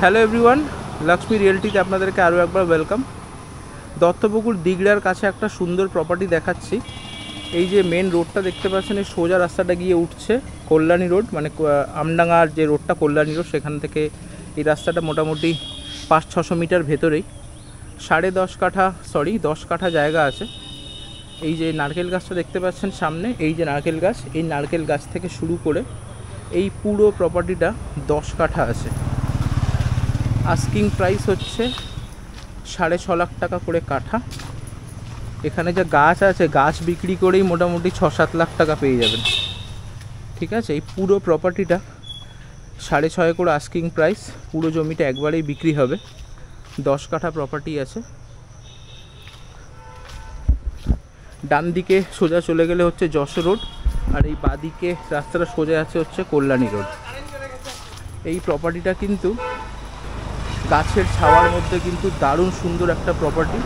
Hello everyone, Lakshmi রিয়েলটিতে আপনাদেরকে আরও একবার ওয়েলকাম। দত্তপুকুর দিগড়ার কাছে একটা সুন্দর প্রপার্টি দেখাচ্ছি। এই যে মেন রোডটা দেখতে পাচ্ছেন, এই সোজা রাস্তাটা গিয়ে উঠছে কল্যাণী রোড, মানে আমডাঙ্গার যে রোডটা কল্যাণী রোড, সেখান থেকে এই রাস্তাটা মোটামুটি 500-600 মিটার ভেতরেই 10 কাঠা জায়গা আছে। এই যে নারকেল গাছটা দেখতে পাচ্ছেন সামনে, এই যে নারকেল গাছ, এই নারকেল গাছ থেকে শুরু করে এই পুরো প্রপার্টিটা 10 কাঠা আছে। আস্কিং প্রাইস হচ্ছে 6.5 লাখ টাকা করে কাঠা। এখানে যে গাছ আছে, গাছ বিক্রি করেই মোটামুটি 6-7 লাখ টাকা পেয়ে যাবেন। ঠিক আছে, এই পুরো প্রপার্টিটা 6.5 করে আস্কিং প্রাইস। পুরো জমিটা একবারেই বিক্রি হবে। 10 কাঠা প্রপার্টি আছে। ডান দিকে সোজা চলে গেলে হচ্ছে যশোর রোড, আর এই বাঁদিকে রাস্তাটা সোজা আছে হচ্ছে কল্যাণী রোড। এই প্রপার্টিটা কিন্তু গাছের ছাওয়ার মধ্যে কিন্তু দারুণ সুন্দর একটা প্রপার্টি।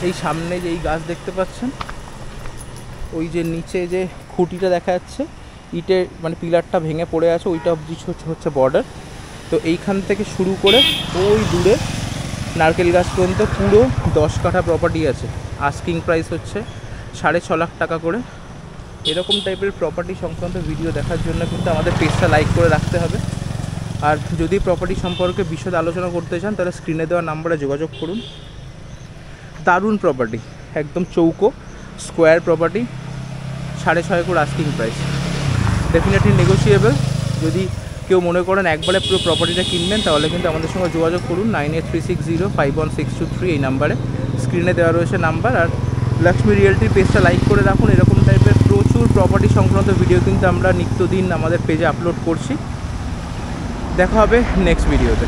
এই সামনে যে এই গাছ দেখতে পাচ্ছেন, ওই যে নিচে যে খুঁটিটা দেখা যাচ্ছে, ইটের মানে পিলারটা ভেঙে পড়ে আছে, ওইটা অবধি হচ্ছে বর্ডার। তো এইখান থেকে শুরু করে ওই দূরে নারকেল গাছ পর্যন্ত পুরো 10 কাঠা প্রপার্টি আছে। আস্কিং প্রাইস হচ্ছে 6.5 লাখ টাকা করে। এরকম টাইপের প্রপার্টি সংক্রান্ত ভিডিও দেখার জন্য কিন্তু আমাদের পেজটা লাইক করে রাখতে হবে। আর যদি প্রপার্টি সম্পর্কে বিশদ আলোচনা করতে চান, তাহলে স্ক্রিনে দেওয়া নাম্বারে যোগাযোগ করুন। দারুণ প্রপার্টি, একদম চৌকো স্কোয়ার প্রপার্টি, 6.5 করে আস্কিং প্রাইস। Definitely negotiable. যদি কেউ মনে করেন একবারে পুরো প্রপার্টিটা কিনবেন, তাহলে কিন্তু আমাদের সঙ্গে যোগাযোগ করুন 9836051623 এই নাম্বারে। স্ক্রিনে দেওয়া রয়েছে নাম্বার। আর লক্ষ্মী রিয়েলটির পেজটা লাইক করে রাখুন। এরকম টাইপের প্রচুর প্রপার্টি সংক্রান্ত ভিডিও কিন্তু আমরা নিত্যদিন আমাদের পেজে আপলোড করছি। দেখা হবে নেক্সট ভিডিওতে।